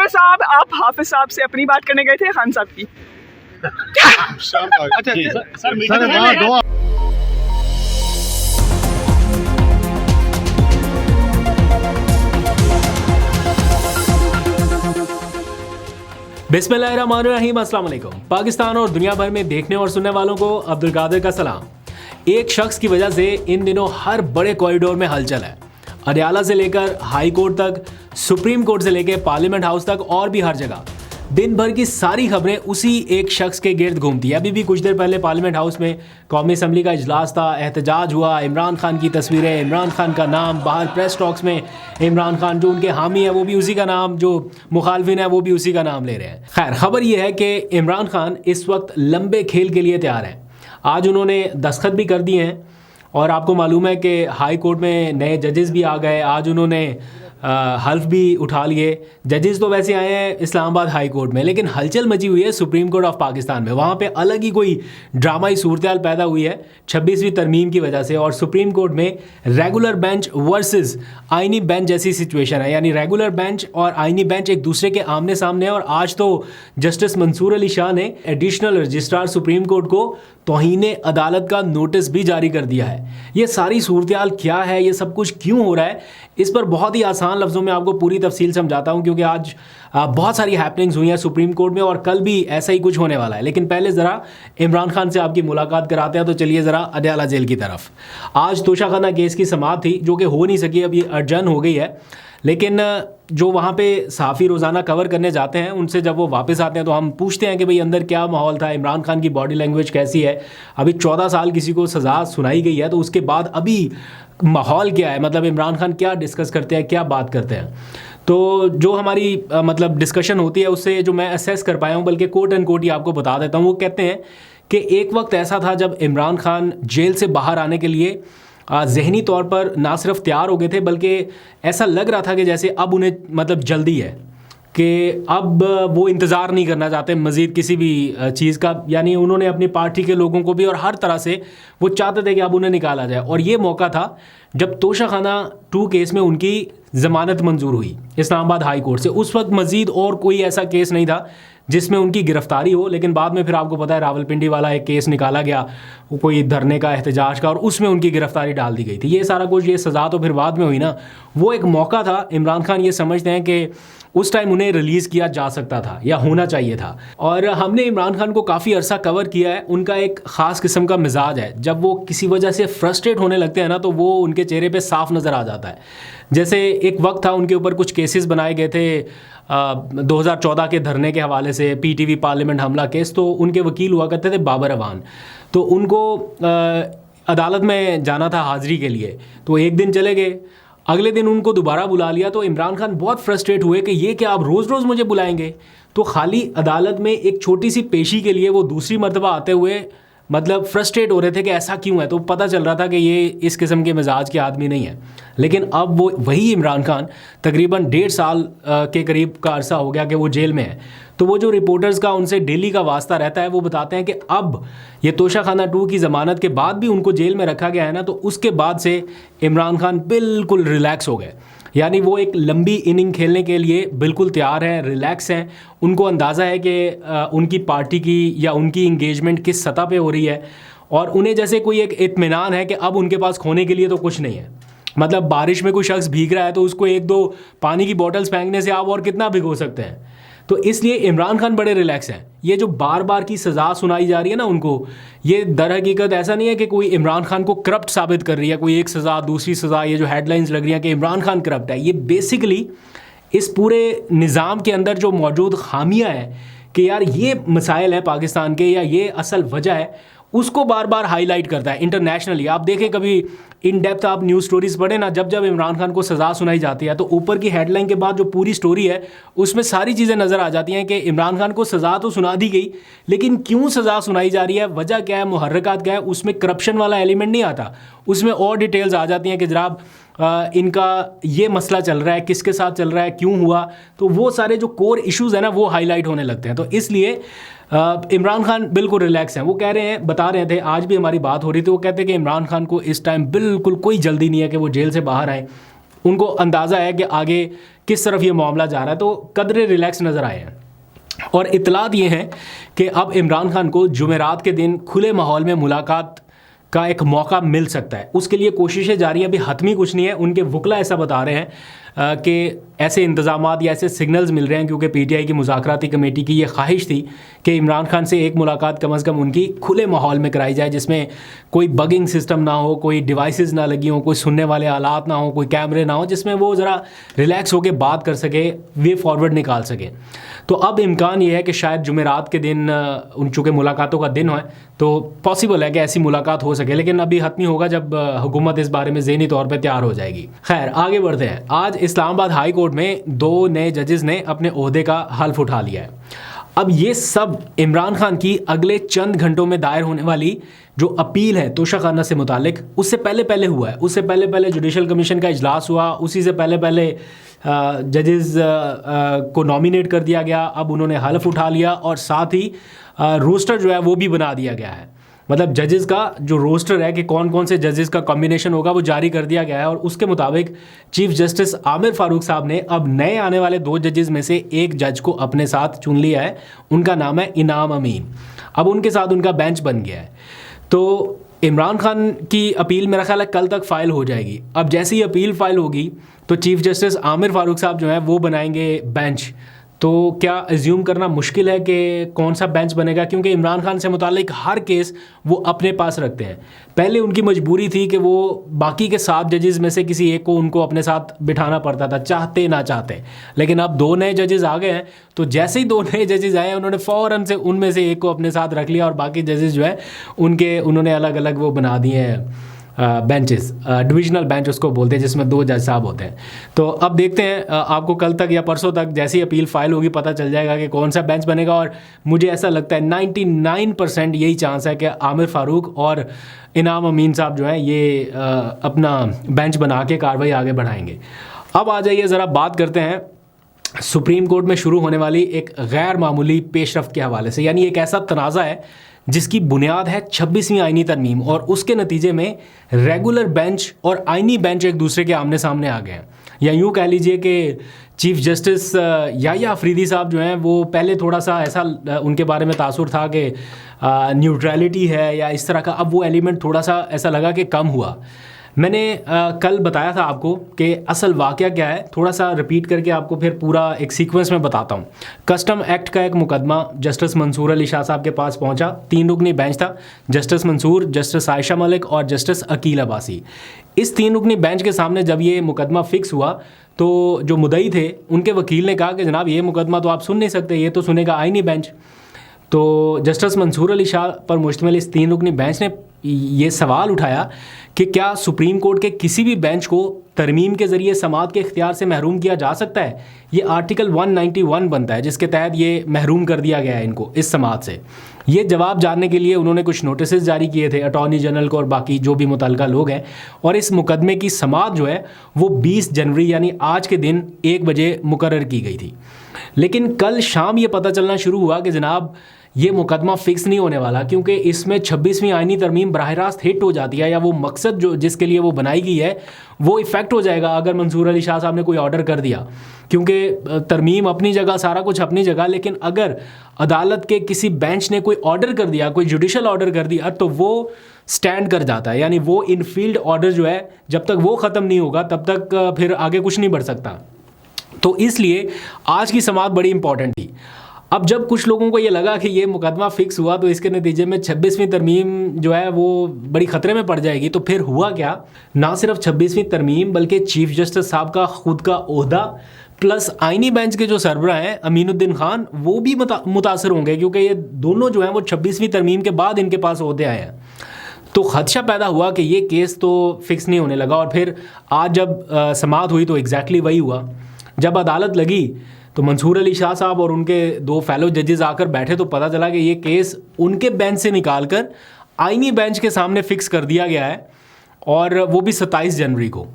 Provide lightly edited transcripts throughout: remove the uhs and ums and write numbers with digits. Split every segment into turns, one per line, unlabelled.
साहब, आप हाफिज साहब से अपनी बात करने गए थे खान साहब की?
अच्छा सर,
बिस्मिल्लाहिर्रहमानिर्रहीम, अस्सलाम वालेकुम। पाकिस्तान और दुनिया भर में देखने और सुनने वालों को अब्दुल कादिर का सलाम। एक शख्स की वजह से इन दिनों हर बड़े कॉरिडोर में हलचल है। अडयाला से लेकर हाई कोर्ट तक, सुप्रीम कोर्ट से लेकर पार्लियामेंट हाउस तक और भी हर जगह दिन भर की सारी खबरें उसी एक शख्स के गिर्द घूमती है। अभी भी कुछ देर पहले पार्लियामेंट हाउस में कौमी असम्बली का इजलास था, एहतजाज हुआ, इमरान खान की तस्वीरें, इमरान खान का नाम, बाहर प्रेस टॉक्स में इमरान खान जो उनके हामी है वो भी उसी का नाम, जो मुखालफिन है वो भी उसी का नाम ले रहे हैं। खैर, खबर ये है कि इमरान खान इस वक्त लंबे खेल के लिए तैयार हैं। आज उन्होंने दस्तखत भी कर दिए हैं और आपको मालूम है कि हाई कोर्ट में नए जजेस भी आ गए। आज उन्होंने हल्फ भी उठा लिए। जजेस तो वैसे आए हैं इस्लामाबाद हाई कोर्ट में, लेकिन हलचल मची हुई है सुप्रीम कोर्ट ऑफ पाकिस्तान में। वहाँ पे अलग ही कोई ड्रामाई सूरत पैदा हुई है 26वीं तरमीम की वजह से, और सुप्रीम कोर्ट में रेगुलर बेंच वर्सेस आइनी बेंच जैसी सिचुएशन है। यानी रेगुलर बेंच और आइनी बेंच एक दूसरे के आमने सामने हैं। और आज तो जस्टिस मंसूर अली शाह ने एडिशनल रजिस्ट्रार सुप्रीम कोर्ट को तौहीने अदालत का नोटिस भी जारी कर दिया है। ये सारी सूरत क्या है, ये सब कुछ क्यों हो रहा है, इस पर बहुत ही आसान लफ्ज़ों में आपको पूरी तफसील समझाता हूं, क्योंकि आज बहुत सारी हैपनिंग्स हुई हैं सुप्रीम कोर्ट में और कल भी ऐसा ही कुछ होने वाला है। लेकिन पहले ज़रा इमरान खान से आपकी मुलाकात कराते हैं। तो चलिए ज़रा अडयाला जेल की तरफ। आज तोशाखाना केस की समाअत थी जो कि हो नहीं सकी, अभी अर्जन हो गई है। लेकिन जो वहाँ पे सहाफ़ी रोज़ाना कवर करने जाते हैं उनसे जब वो वापस आते हैं तो हम पूछते हैं कि भाई अंदर क्या माहौल था, इमरान खान की बॉडी लैंग्वेज कैसी है। अभी 14 साल किसी को सज़ा सुनाई गई है, तो उसके बाद अभी माहौल क्या है, मतलब इमरान खान क्या डिस्कस करते हैं, क्या बात करते हैं। तो जो हमारी मतलब डिस्कशन होती है उससे जो मैं असेस कर पाया हूँ, बल्कि कोट एंड कोट ही आपको बता देता हूँ। वो कहते हैं कि एक वक्त ऐसा था जब इमरान खान जेल से बाहर आने के लिए ज़हनी तौर पर ना सिर्फ तैयार हो गए थे, बल्कि ऐसा लग रहा था कि जैसे अब उन्हें मतलब जल्दी है कि अब वो इंतज़ार नहीं करना चाहते मज़ीद किसी भी चीज़ का। यानी उन्होंने अपनी पार्टी के लोगों को भी और हर तरह से वो चाहते थे कि अब उन्हें निकाला जाए। और ये मौका था जब तोशाखाना 2 केस में उनकी ज़मानत मंजूर हुई इस्लामाबाद हाई कोर्ट से। उस वक्त मज़ीद और कोई ऐसा केस नहीं था जिसमें उनकी गिरफ्तारी हो। लेकिन बाद में फिर आपको पता है रावलपिंडी वाला एक केस निकाला गया, वो कोई धरने का, एहतजाज का, और उसमें उनकी गिरफ्तारी डाल दी गई थी। ये सारा कुछ, ये सज़ा तो फिर बाद में हुई ना। वो एक मौका था। इमरान खान ये समझते हैं कि उस टाइम उन्हें रिलीज़ किया जा सकता था या होना चाहिए था। और हमने इमरान खान को काफ़ी अरसा कवर किया है। उनका एक ख़ास किस्म का मिजाज है, जब वो किसी वजह से फ्रस्ट्रेट होने लगते हैं ना तो वो उनके चेहरे पे साफ नज़र आ जाता है। जैसे एक वक्त था उनके ऊपर कुछ केसेस बनाए गए थे 2014 के धरने के हवाले से, पीटीवी पार्लियामेंट हमला केस। तो उनके वकील हुआ करते थे बाबर अवान, तो उनको अदालत में जाना था हाज़िरी के लिए। तो एक दिन चले गए, अगले दिन उनको दोबारा बुला लिया। तो इमरान खान बहुत फ्रस्ट्रेट हुए कि ये क्या, आप रोज़ रोज़ मुझे बुलाएंगे। तो खाली अदालत में एक छोटी सी पेशी के लिए वो दूसरी मरतबा आते हुए मतलब फ्रस्ट्रेट हो रहे थे कि ऐसा क्यों है। तो पता चल रहा था कि ये इस किस्म के मिजाज के आदमी नहीं है। लेकिन अब वो वही इमरान खान तकरीबन 1.5 साल के करीब का अरसा हो गया कि वो जेल में है। तो वो जो रिपोर्टर्स का उनसे डेली का वास्ता रहता है, वो बताते हैं कि अब ये तोशाखाना 2 की ज़मानत के बाद भी उनको जेल में रखा गया है ना, तो उसके बाद से इमरान खान बिल्कुल रिलैक्स हो गए। यानी वो एक लंबी इनिंग खेलने के लिए बिल्कुल तैयार हैं, रिलैक्स हैं। उनको अंदाज़ा है कि उनकी पार्टी की या उनकी इंगेजमेंट किस सतह पे हो रही है, और उन्हें जैसे कोई एक इत्मीनान है कि अब उनके पास खोने के लिए तो कुछ नहीं है। मतलब बारिश में कोई शख्स भीग रहा है तो उसको 1-2 पानी की बॉटल्स फेंकने से आप और कितना भिगो सकते हैं। तो इसलिए इमरान खान बड़े रिलैक्स हैं। ये जो बार बार की सज़ा सुनाई जा रही है ना उनको, ये दर हकीकत ऐसा नहीं है कि कोई इमरान खान को करप्ट साबित कर रही है, कोई एक सज़ा दूसरी सज़ा, ये जो हेडलाइंस लग रही हैं कि इमरान खान करप्ट है, ये बेसिकली इस पूरे निज़ाम के अंदर जो मौजूद खामियां हैं कि यार ये मसाइल हैं पाकिस्तान के या ये असल वजह है, उसको बार बार हाईलाइट करता है इंटरनेशनली। आप देखें कभी इन डेप्थ आप न्यूज़ स्टोरीज पढ़े ना, जब जब इमरान खान को सज़ा सुनाई जाती है तो ऊपर की हेडलाइन के बाद जो पूरी स्टोरी है उसमें सारी चीज़ें नज़र आ जाती हैं कि इमरान खान को सज़ा तो सुना दी गई, लेकिन क्यों सज़ा सुनाई जा रही है, वजह क्या है, मुहर्रिकात क्या है। उसमें करप्शन वाला एलिमेंट नहीं आता, उसमें और डिटेल्स आ जाती हैं कि जनाब इनका ये मसला चल रहा है, किसके साथ चल रहा है, क्यों हुआ। तो वो सारे जो कोर इश्यूज़ हैं ना वो हाईलाइट होने लगते हैं। तो इसलिए इमरान खान बिल्कुल रिलैक्स हैं। वो कह रहे हैं, बता रहे थे, आज भी हमारी बात हो रही थी, वो कहते हैं कि इमरान खान को इस टाइम बिल्कुल कोई जल्दी नहीं है कि वो जेल से बाहर आए। उनको अंदाज़ा है कि आगे किस तरफ ये मामला जा रहा है, तो कदरे रिलैक्स नज़र आए हैं। और इतलात ये हैं कि अब इमरान खान को जुमेरात के दिन खुले माहौल में मुलाकात का एक मौका मिल सकता है। उसके लिए कोशिशें जारी हैं, अभी हतमी कुछ नहीं है। उनके वकला ऐसा बता रहे हैं कि ऐसे इंतज़ामात या ऐसे सिग्नल्स मिल रहे हैं, क्योंकि पीटीआई की मुज़ाकराती कमेटी की ये ख्वाहिश थी कि इमरान खान से एक मुलाकात कम अज़ कम उनकी खुले माहौल में कराई जाए, जिसमें कोई बगिंग सिस्टम ना हो, कोई डिवाइसेस ना लगी हो, कोई सुनने वाले आलात ना हो, कोई कैमरे ना हो, जिसमें वो ज़रा रिलैक्स होकर बात कर सके, वे फॉरवर्ड निकाल सके। तो अब इम्कान ये है कि शायद जुमेरात के दिन उन चूँकि मुलाकातों का दिन है तो पॉसिबल है कि ऐसी मुलाकात हो सके, लेकिन अभी हतमी होगा जब हुकूमत इस बारे में ज़हनी तौर पे तैयार हो जाएगी। खैर आगे बढ़ते हैं। आज इस्लामाबाद हाई कोर्ट में 2 नए जजेस ने अपने ओहदे का हल्फ उठा लिया है। अब ये सब इमरान खान की अगले चंद घंटों में दायर होने वाली जो अपील है तोशाखाना से मुतालिक, उससे पहले हुआ है। उससे पहले जुडिशल कमीशन का इजलास हुआ, उसी से पहले जजेस को नॉमिनेट कर दिया गया। अब उन्होंने हल्फ उठा लिया और साथ ही रोस्टर जो है वो भी बना दिया गया है। मतलब जजेस का जो रोस्टर है कि कौन कौन से जजेस का कॉम्बिनेशन होगा वो जारी कर दिया गया है। और उसके मुताबिक चीफ जस्टिस आमिर फारूक साहब ने अब नए आने वाले 2 जजेस में से एक जज को अपने साथ चुन लिया है। उनका नाम है इनाम अमीन। अब उनके साथ उनका बेंच बन गया है। तो इमरान खान की अपील मेरा ख्याल है कल तक फ़ाइल हो जाएगी। अब जैसे ही अपील फ़ाइल होगी तो चीफ जस्टिस आमिर फारूक साहब जो है वो बनाएंगे बेंच। तो क्या एज्यूम करना मुश्किल है कि कौन सा बेंच बनेगा, क्योंकि इमरान खान से मुतालिक हर केस वो अपने पास रखते हैं। पहले उनकी मजबूरी थी कि वो बाकी के 7 जजेस में से किसी एक को उनको अपने साथ बिठाना पड़ता था, चाहते ना चाहते। लेकिन अब 2 नए जजेस आ गए हैं, तो जैसे ही 2 नए जजेस आए उन्होंने फ़ौरन से उनमें से एक को अपने साथ रख लिया और बाकी जजेस जो है उन्होंने अलग अलग वो बना दिए हैं बेंचेस। डिविजनल बेंच उसको बोलते हैं, जिसमें 2 जज साहब होते हैं। तो अब देखते हैं, आपको कल तक या परसों तक जैसी अपील फाइल होगी पता चल जाएगा कि कौन सा बेंच बनेगा। और मुझे ऐसा लगता है 99% यही चांस है कि आमिर फारूक और इनाम अमीन साहब जो हैं ये अपना बेंच बना के कार्रवाई आगे बढ़ाएंगे। अब आ जाइए ज़रा बात करते हैं सुप्रीम कोर्ट में शुरू होने वाली एक गैर मामूली पेशरफ्त के हवाले से। यानी एक ऐसा तनाज़ा है जिसकी बुनियाद है 26वीं आईनी तरमीम, और उसके नतीजे में रेगुलर बेंच और आईनी बेंच एक दूसरे के आमने सामने आ गए हैं। या यूँ कह लीजिए कि चीफ जस्टिस याह्या अफरीदी साहब जो हैं वो पहले थोड़ा सा ऐसा उनके बारे में तासुर था कि न्यूट्रलिटी है या इस तरह का, अब वो एलिमेंट थोड़ा सा ऐसा लगा कि कम हुआ। मैंने कल बताया था आपको कि असल वाक़या क्या है, थोड़ा सा रिपीट करके आपको फिर पूरा एक सीक्वेंस में बताता हूँ। कस्टम एक्ट का एक मुकदमा जस्टिस मंसूर अली शाह साहब के पास पहुँचा। 3 रुकनी बेंच था, जस्टिस मंसूर, जस्टिस आयशा मलिक और जस्टिस अकील अब्बासी। इस 3 रुकनी बेंच के सामने जब ये मुकदमा फ़िक्स हुआ तो जो मुद्दई थे उनके वकील ने कहा कि जनाब ये मुकदमा तो आप सुन नहीं सकते, ये तो सुनेगा आईनी बेंच। तो जस्टिस मंसूर अली शाह पर मुश्तमिल इस 3 रुकनी बेंच ने ये सवाल उठाया कि क्या सुप्रीम कोर्ट के किसी भी बेंच को तरमीम के ज़रिए समाअत के इख्तियार से महरूम किया जा सकता है। ये आर्टिकल 191 बनता है जिसके तहत ये महरूम कर दिया गया है इनको इस समाअत से। ये जवाब जानने के लिए उन्होंने कुछ नोटिस जारी किए थे अटॉर्नी जनरल को और बाकी जो भी मुतल्लिका लोग हैं। और इस मुकदमे की समाअत जो है वो 20 जनवरी यानी आज के दिन 1 बजे मुकर्रर की गई थी। लेकिन कल शाम ये पता चलना शुरू हुआ कि जनाब ये मुकदमा फ़िक्स नहीं होने वाला, क्योंकि इसमें 26वीं आईनी तरमीम बराह रास्त हिट हो जाती है, या वो मकसद जो जिसके लिए वो बनाई गई है वो इफ़ेक्ट हो जाएगा अगर मंसूर अली शाह साहब ने कोई ऑर्डर कर दिया। क्योंकि तरमीम अपनी जगह, सारा कुछ अपनी जगह, लेकिन अगर अदालत के किसी बेंच ने कोई ऑर्डर कर दिया, कोई जुडिशल ऑर्डर कर दिया, तो वो स्टैंड कर जाता है। यानी वो इन फील्ड ऑर्डर जो है जब तक वो ख़त्म नहीं होगा तब तक फिर आगे कुछ नहीं बढ़ सकता। तो इसलिए आज की समाअत बड़ी इंपॉर्टेंट थी। अब जब कुछ लोगों को ये लगा कि ये मुकदमा फ़िक्स हुआ तो इसके नतीजे में 26वीं तरमीम जो है वो बड़ी ख़तरे में पड़ जाएगी, तो फिर हुआ क्या, ना सिर्फ 26वीं तरमीम बल्कि चीफ जस्टिस साहब का ख़ुद का ओहदा प्लस आईनी बेंच के जो सरबरा हैं अमीनुद्दीन खान वो भी मुतासर होंगे, क्योंकि ये दोनों जो हैं वो 26वीं तरमीम के बाद इनके पास ओहदे आए हैं। तो खदशा पैदा हुआ कि ये केस तो फिक्स नहीं होने लगा। और फिर आज जब समाअत हुई तो एग्जैक्टली वही हुआ। जब अदालत लगी तो मंसूर अली शाह साहब और उनके 2 फेलो जजेस आकर बैठे तो पता चला कि ये केस उनके बेंच से निकालकर आईनी बेंच के सामने फ़िक्स कर दिया गया है, और वो भी 27 जनवरी को।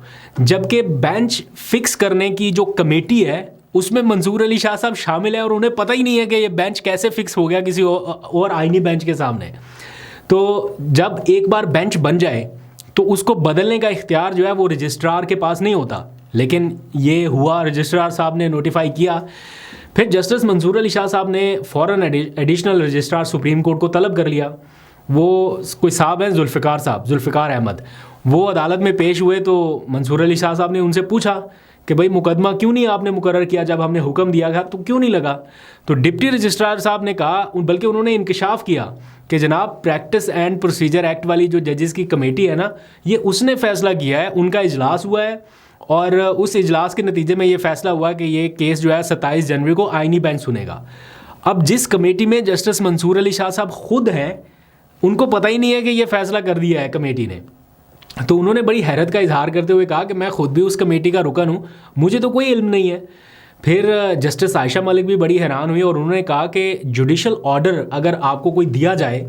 जबकि बेंच फ़िक्स करने की जो कमेटी है उसमें मंसूर अली शाह साहब शामिल है और उन्हें पता ही नहीं है कि ये बेंच कैसे फ़िक्स हो गया किसी और आईनी बेंच के सामने। तो जब एक बार बेंच बन जाए तो उसको बदलने का इख्तियार जो है वो रजिस्ट्रार के पास नहीं होता, लेकिन ये हुआ, रजिस्ट्रार साहब ने नोटिफाई किया। फिर जस्टिस मंसूर अली शाह साहब ने फ़ौरन एडिशनल रजिस्ट्रार सुप्रीम कोर्ट को तलब कर लिया। वो कोई साहब हैं जुल्फ़िकार अहमद, वो अदालत में पेश हुए तो मंसूर अली शाह साहब ने उनसे पूछा कि भाई मुकदमा क्यों नहीं आपने मुकर्रर किया, जब हमने हुक्म दिया था तो क्यों नहीं लगा। तो डिप्टी रजिस्ट्रार साहब ने कहा, बल्कि उन्होंने इंकशाफ किया कि जनाब प्रैक्टिस एंड प्रोसीजर एक्ट वाली जो जजेस की कमेटी है ना, ये उसने फ़ैसला किया है, उनका इजलास हुआ है और उस इजलास के नतीजे में ये फ़ैसला हुआ कि ये केस जो है 27 जनवरी को आईनी बेंच सुनेगा। अब जिस कमेटी में जस्टिस मंसूर अली शाह साहब खुद हैं, उनको पता ही नहीं है कि ये फ़ैसला कर दिया है कमेटी ने। तो उन्होंने बड़ी हैरत का इजहार करते हुए कहा कि मैं खुद भी उस कमेटी का रुकन हूँ, मुझे तो कोई इल्म नहीं है। फिर जस्टिस आयशा मलिक भी बड़ी हैरान हुई और उन्होंने कहा कि जुडिशल ऑर्डर अगर आपको कोई दिया जाए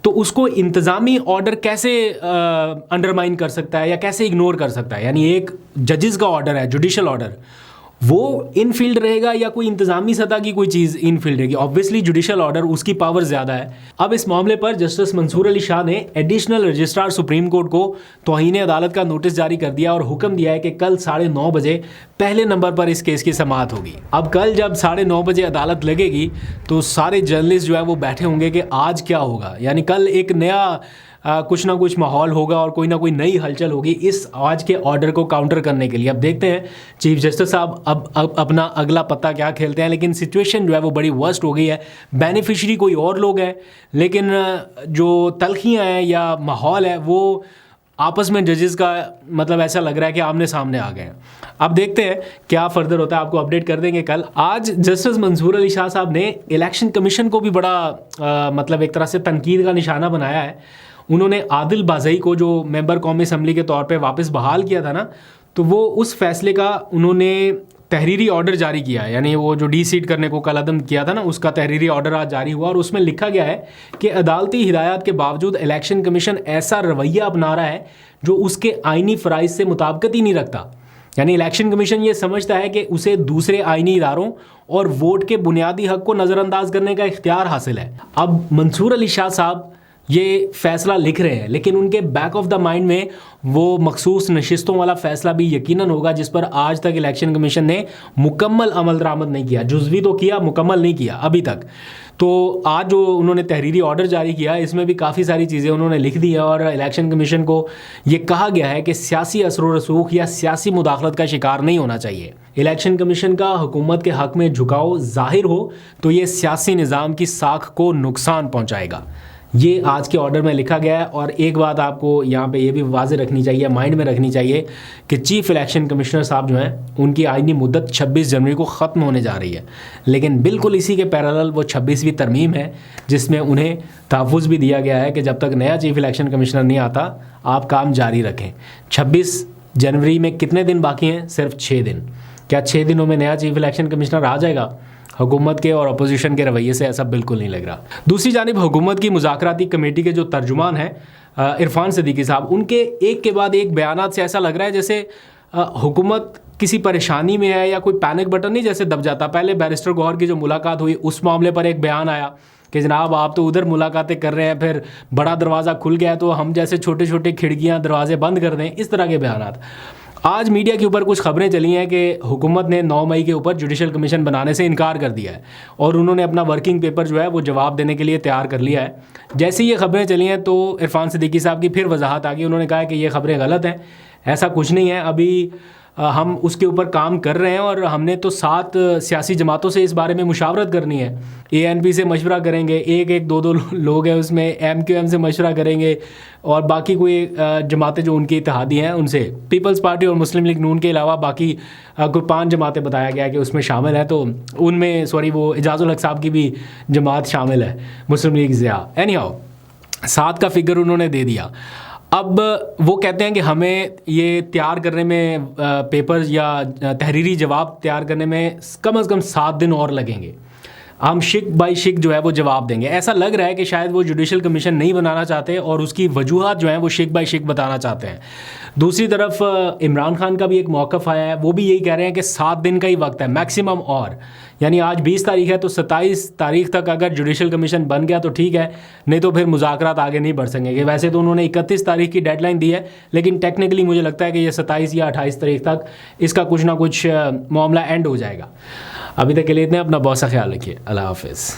तो उसको इंतज़ामी ऑर्डर कैसे अंडरमाइन कर सकता है या कैसे इग्नोर कर सकता है। यानी एक जजेस का ऑर्डर है, जुडिशल ऑर्डर, वो इन फील्ड रहेगा या कोई इंतज़ामी सतह की कोई चीज़ इन फील्ड रहेगी। ऑब्वियसली जुडिशल ऑर्डर, उसकी पावर ज़्यादा है। अब इस मामले पर जस्टिस मंसूर अली शाह ने एडिशनल रजिस्ट्रार सुप्रीम कोर्ट को तौहीन अदालत का नोटिस जारी कर दिया और हुक्म दिया है कि कल 9:30 बजे पहले नंबर पर इस केस की समाअत होगी। अब कल जब 9:30 बजे अदालत लगेगी तो सारे जर्नलिस्ट जो है वो बैठे होंगे कि आज क्या होगा। यानी कल एक नया कुछ ना कुछ माहौल होगा और कोई ना कोई नई हलचल होगी इस आज के ऑर्डर को काउंटर करने के लिए। अब देखते हैं चीफ जस्टिस साहब अब अपना अगला पत्ता क्या खेलते हैं। लेकिन सिचुएशन जो है वो बड़ी वर्स्ट हो गई है। बेनिफिशरी कोई और लोग हैं, लेकिन जो तलखियाँ हैं या माहौल है वो आपस में जजेस का मतलब ऐसा लग रहा है कि आमने सामने आ गए हैं। अब देखते हैं क्या फर्दर होता है, आपको अपडेट कर देंगे कल। आज जस्टिस मंसूर अली शाह साहब ने इलेक्शन कमीशन को भी बड़ा मतलब एक तरह से तनकीद का निशाना बनाया है। उन्होंने आदिल बाज़ई को जो मेंबर कौमी असम्बली के तौर पे वापस बहाल किया था ना, तो वो उस फैसले का उन्होंने तहरीरी ऑर्डर जारी किया है। यानी वो जो डी-सीट करने को कल अदम किया था ना, उसका तहरीरी ऑर्डर आज जारी हुआ और उसमें लिखा गया है कि अदालती हिदायत के बावजूद इलेक्शन कमीशन ऐसा रवैया अपना रहा है जो उसके आइनी फ़राइज़ से मुताबिकत ही नहीं रखता। यानी इलेक्शन कमीशन ये समझता है कि उसे दूसरे आइनी इदारों और वोट के बुनियादी हक को नज़रअंदाज करने का इख्तियार हासिल है। अब मंसूर अली शाह साहब ये फ़ैसला लिख रहे हैं, लेकिन उनके बैक ऑफ द माइंड में वो मखसूस नशिस्तों वाला फ़ैसला भी यकीनन होगा जिस पर आज तक इलेक्शन कमीशन ने मुकम्मल अमल दरामद नहीं किया। जुज़वी तो किया, मुकम्मल नहीं किया अभी तक। तो आज जो उन्होंने तहरीरी ऑर्डर जारी किया, इसमें भी काफ़ी सारी चीज़ें उन्होंने लिख दी है और इलेक्शन कमीशन को ये कहा गया है कि सियासी असर रसूख या सियासी मुदाखलत का शिकार नहीं होना चाहिए। इलेक्शन कमीशन का हुकूमत के हक़ में झुकाव ज़ाहिर हो तो ये सियासी निज़ाम की साख को नुकसान पहुँचाएगा। ये आज के ऑर्डर में लिखा गया है। और एक बात आपको यहाँ पे ये भी वाज़ेह रखनी चाहिए, माइंड में रखनी चाहिए कि चीफ़ इलेक्शन कमिश्नर साहब जो हैं उनकी आइनी मुद्दत 26 जनवरी को ख़त्म होने जा रही है। लेकिन बिल्कुल इसी के पैरेलल वो 26वीं तरमीम है जिसमें उन्हें तहफ़्फ़ुज़ भी दिया गया है कि जब तक नया चीफ़ इलेक्शन कमिश्नर नहीं आता आप काम जारी रखें। 26 जनवरी में कितने दिन बाकी हैं? सिर्फ 6 दिन। क्या 6 दिनों में नया चीफ़ इलेक्शन कमिश्नर आ जाएगा? हुकूमत के और अपोजिशन के रवैये से ऐसा बिल्कुल नहीं लग रहा। दूसरी जानिब हुकूमत की मुज़ाकराती कमेटी के जो तर्जुमान हैं इरफान सिद्दीकी साहब, उनके एक के बाद एक बयानात से ऐसा लग रहा है जैसे हुकूमत किसी परेशानी में है या कोई पैनिक बटन नहीं जैसे दब जाता। पहले बैरिस्टर गौहर की जो मुलाकात हुई उस मामले पर एक बयान आया कि जनाब आप तो उधर मुलाकातें कर रहे हैं, फिर बड़ा दरवाज़ा खुल गया तो हम जैसे छोटे छोटे खिड़कियाँ दरवाजे बंद कर दें, इस तरह के बयानात। आज मीडिया के ऊपर कुछ खबरें चली हैं कि हुकूमत ने 9 मई के ऊपर जुडिशल कमीशन बनाने से इनकार कर दिया है और उन्होंने अपना वर्किंग पेपर जो है वो जवाब देने के लिए तैयार कर लिया है। जैसे ये खबरें चली हैं तो इरफान सिद्दीकी साहब की फिर वजाहत आ गई। उन्होंने कहा कि ये खबरें गलत हैं, ऐसा कुछ नहीं है, अभी हम उसके ऊपर काम कर रहे हैं और हमने तो 7 सियासी जमातों से इस बारे में मुशावरत करनी है। ANP से मशवरा करेंगे, एक 2 लोग हैं उसमें, MQM से मशवरा करेंगे और बाकी कोई जमातें जो उनकी इत्तेहादी हैं उनसे, पीपल्स पार्टी और मुस्लिम लीग नून के अलावा बाकी कोई 5 जमातें बताया गया कि उसमें शामिल है। तो उनमें वो एजाजुल हक साहब की भी जमात शामिल है, मुस्लिम लीग ज़िया। एनीहाउ 7 का फिगर उन्होंने दे दिया। अब वो कहते हैं कि हमें ये तैयार करने में पेपर या तहरीरी जवाब तैयार करने में कम से कम 7 दिन और लगेंगे। हम शिक बाई शिक जो है वो जवाब देंगे। ऐसा लग रहा है कि शायद वो जुडिशल कमीशन नहीं बनाना चाहते और उसकी वजूहात जो हैं वो शिक बाई शिक बताना चाहते हैं। दूसरी तरफ इमरान खान का भी एक मौक़िफ़ आया है, वो भी यही कह रहे हैं कि 7 दिन का ही वक्त है मैक्सिमम। और यानी आज 20 तारीख है तो 27 तारीख तक अगर जुडिशल कमीशन बन गया तो ठीक है, नहीं तो फिर मुज़ाकरात आगे नहीं बढ़ सकेंगे। वैसे तो उन्होंने 31 तारीख की डेडलाइन दी है, लेकिन टेक्निकली मुझे लगता है कि ये 27 या 28 तारीख तक इसका कुछ ना कुछ मामला एंड हो जाएगा। अभी तक के लिए इतने, अपना बहुत सा ख्याल रखिए। अल्लाह हाफिज़।